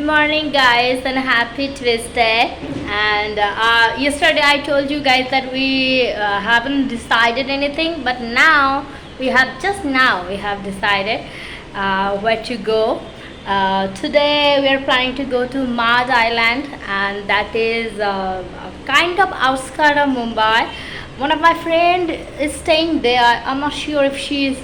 morning, guys, and happy Tuesday. And yesterday I told you guys that we haven't decided anything, but now we have decided where to go. Today we are planning to go to Madh Island, and that is a kind of outskirt of Mumbai. One of my friend is staying there. I'm not sure if she's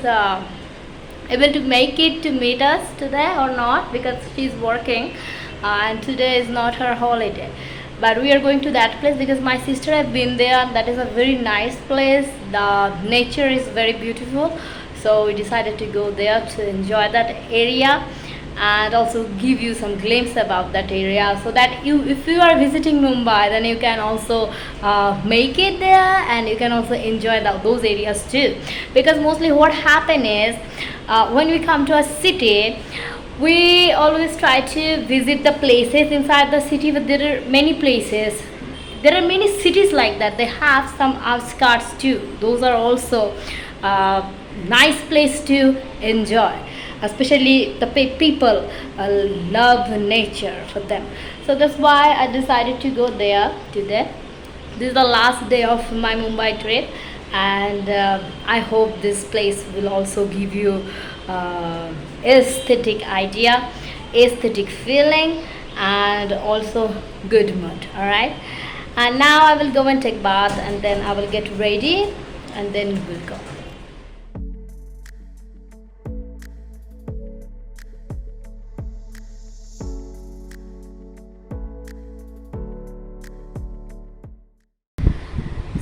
able to make it to meet us today or not because she's working, and today is not her holiday. But we are going to that place because my sister have been there, and that is a very nice place. The nature is very beautiful, so we decided to go there to enjoy that area and also give you some glimpse about that area, so that you, if you are visiting Mumbai, then you can also make it there, and you can also enjoy those areas too. Because mostly what happen is when we come to a city, we always try to visit the places inside the city, but there are many places, there are many cities like that, they have some outskirts too. Those are also nice place to enjoy, especially the people love nature for them. So that's why I decided to go there today. This is the last day of my Mumbai trip, and I hope this place will also give you aesthetic idea, aesthetic feeling, and also good mood. All right, and now I will go and take bath, and then I will get ready, and then we'll go.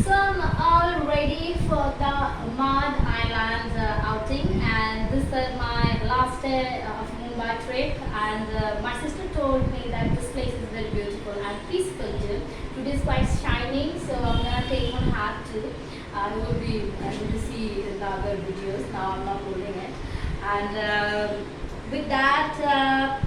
So I'm all ready for the Madh Island outing, and this is my last day of Mumbai trip. And my sister told me that this place is very beautiful and peaceful too. Today is quite shining, so I'm gonna take one hat too. You will be able to see in the other videos. Now I'm not holding it, and with that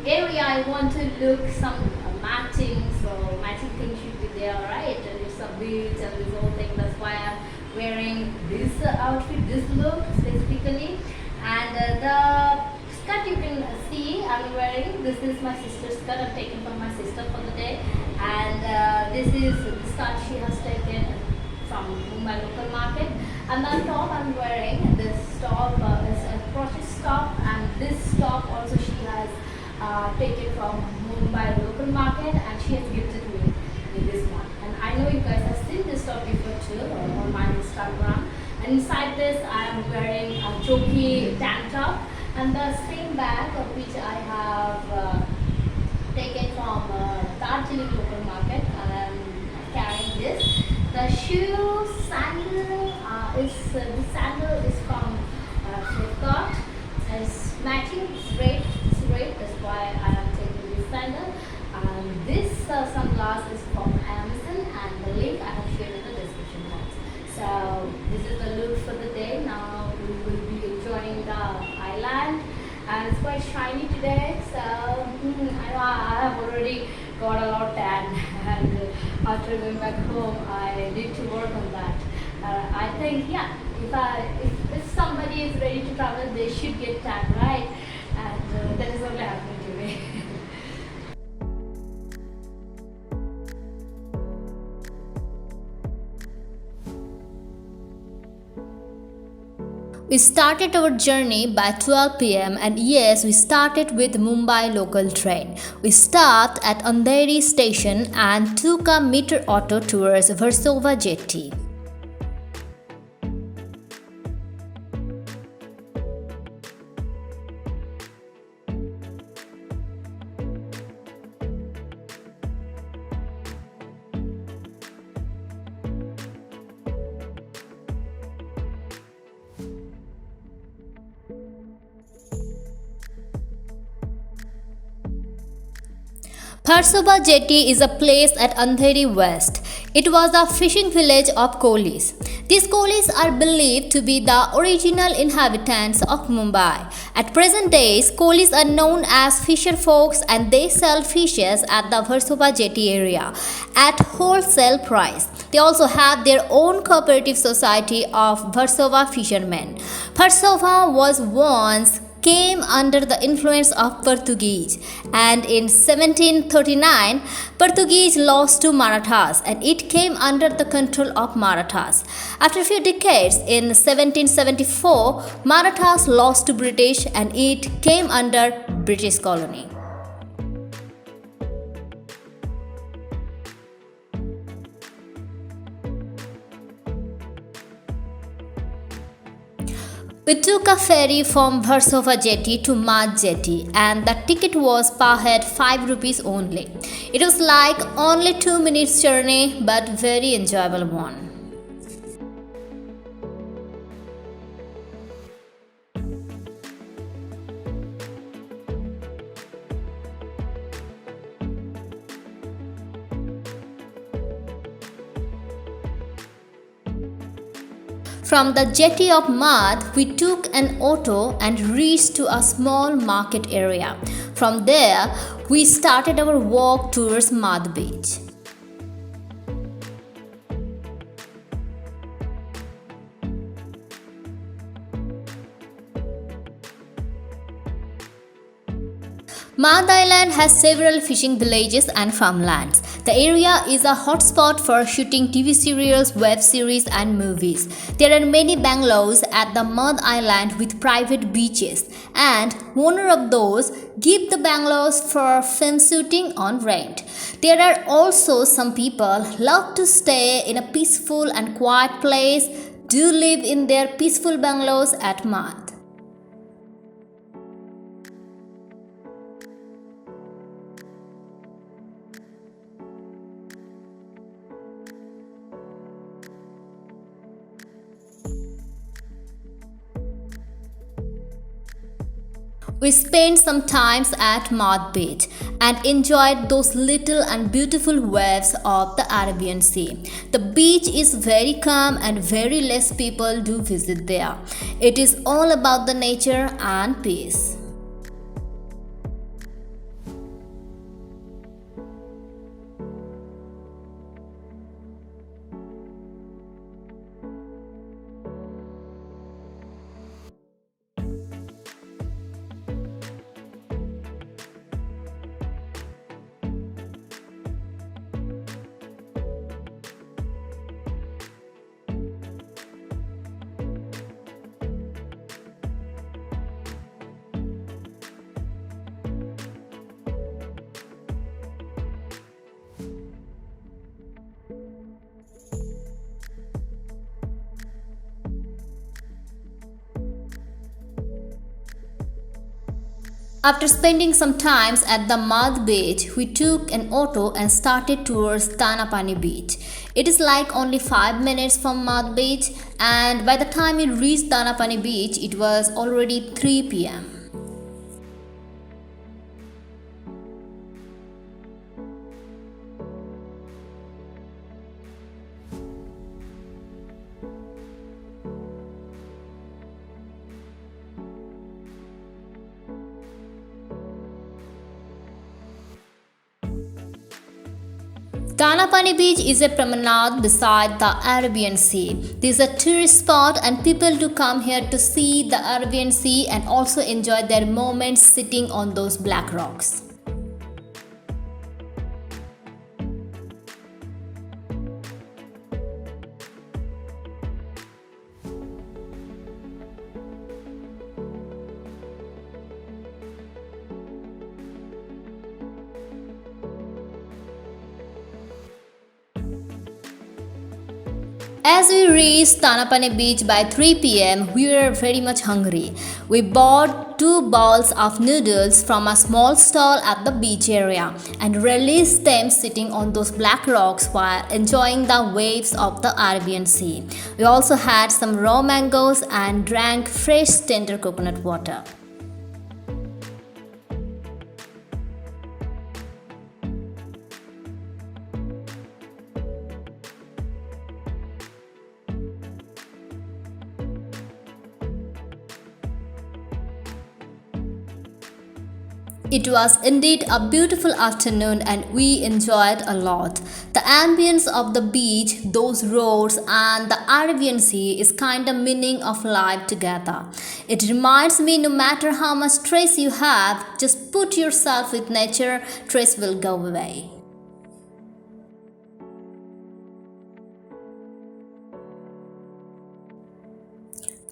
area, I want to look some matching. So matching things should be there, right? And it's a beach and this whole thing. That's why I'm wearing this outfit, this look specifically. And the skirt you can see I'm wearing. This is my sister's skirt. I've taken from my sister for the day. And this is the skirt she has taken from Mumbai local market. And the top I'm wearing, this top is a crochet top, and this top also she has taken from Mumbai local market, and she has gifted me with this one. And I know you guys have seen this top before too on my Instagram. And inside this I am wearing a choky tank top, and the same bag of which I have taken from Darjeeling local market, and I am carrying this. The shoe sandal the sandal is from Flipkart. It's matching, it's red, that's why I am taking this sandal. And this sunglass is from Amazon, and the link I have shared in the description box. So this is the look for the day. Now we will be enjoying the island, and it's quite shiny today. So I know I have already got a lot tan, and after going back home I need to work on that. I think, yeah, if somebody is ready to travel, they should get tan, right? And that is only happening to me. We started our journey by 12 pm, and yes, we started with Mumbai local train. We stopped at Andheri station and took a meter auto towards Versova jetty. Versova Jetty is a place at Andheri West. It was a fishing village of coolies. These coolies are believed to be the original inhabitants of Mumbai. At present days, coolies are known as fisher folks, and they sell fishes at the Versova Jetty area at wholesale price. They also have their own cooperative society of Versova fishermen. Versova was once came under the influence of Portuguese, and in 1739 Portuguese lost to Marathas and it came under the control of Marathas. After a few decades, in 1774 Marathas lost to British and it came under British colony. We took a ferry from Versova jetty to Madh jetty and the ticket was per head 5 rupees only. It was like only 2 minutes journey but very enjoyable one. From the jetty of Madh, we took an auto and reached to a small market area. From there, we started our walk towards Madh beach. Madh Island has several fishing villages and farmlands. The area is a hotspot for shooting TV serials, web series and movies. There are many bungalows at the Madh Island with private beaches and owner of those give the bungalows for film shooting on rent. There are also some people love to stay in a peaceful and quiet place, do live in their peaceful bungalows at Madh. We spent some time at Madh Beach and enjoyed those little and beautiful waves of the Arabian Sea. The beach is very calm and very less people do visit there. It is all about the nature and peace. After spending some time at the Madh beach, we took an auto and started towards Tanapani beach. It is like only 5 minutes from Madh beach and by the time we reached Tanapani beach, it was already 3 p.m. Tanapani beach is a promenade beside the Arabian Sea. This is a tourist spot and people do come here to see the Arabian Sea and also enjoy their moments sitting on those black rocks. As we reached Tanapani beach by 3 p.m., we were very much hungry. We bought 2 bowls of noodles from a small stall at the beach area and released them sitting on those black rocks while enjoying the waves of the Arabian Sea. We also had some raw mangoes and drank fresh tender coconut water. It was indeed a beautiful afternoon and we enjoyed a lot. The ambience of the beach, those roads, and the Arabian Sea is kind of meaning of life together. It reminds me no matter how much stress you have, just put yourself with nature, stress will go away.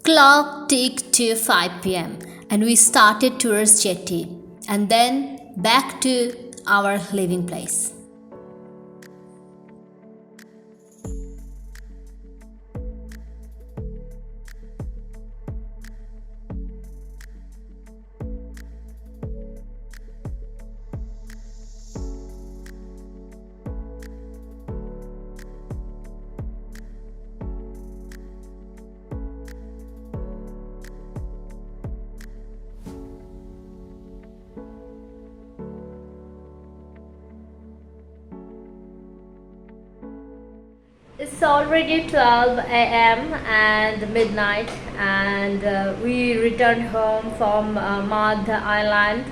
Clock ticked to 5 pm and we started towards Jetty and then back to our living place. It's already 12 a.m. and midnight, and we returned home from Madh Island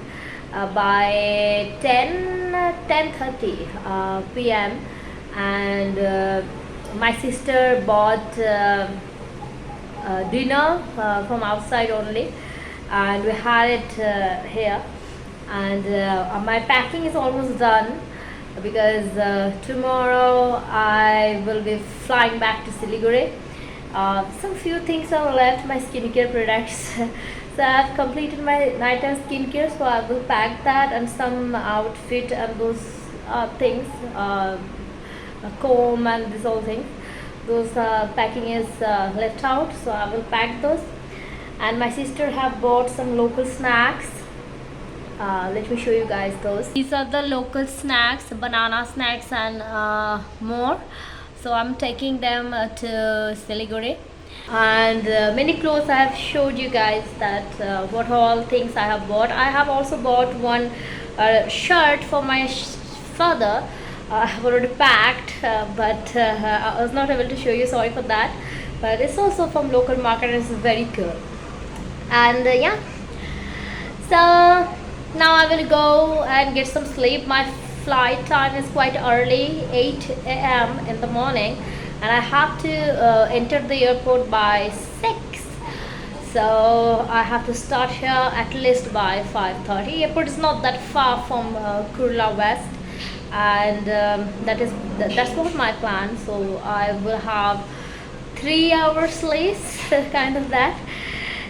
by 10:30 p.m. and my sister bought dinner from outside only, and we had it here. And my packing is almost done because tomorrow I will be flying back to Siliguri. Some few things are left, my skincare products. So I have completed my nighttime skincare, so I will pack that and some outfit and those things, comb and these all things. Those packing is left out, so I will pack those. And my sister have bought some local snacks. Let me show you guys those. These are the local snacks, banana snacks and more. So I'm taking them to Siliguri. And many clothes I have showed you guys that what all things I have bought. I have also bought one shirt for my father. I have already packed, but I was not able to show you, sorry for that. But it's also from local market and it's very cool. And yeah, so now I will go and get some sleep. My flight time is quite early, 8 a.m. in the morning, and I have to enter the airport by 6. So I have to start here at least by 5:30. Airport is not that far from Kurla West, and that's what my plan. So I will have 3 hours sleep, kind of that.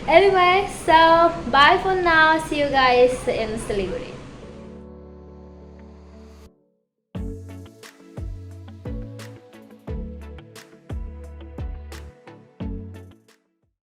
Anyway, so bye for now. See you guys in Siliguri.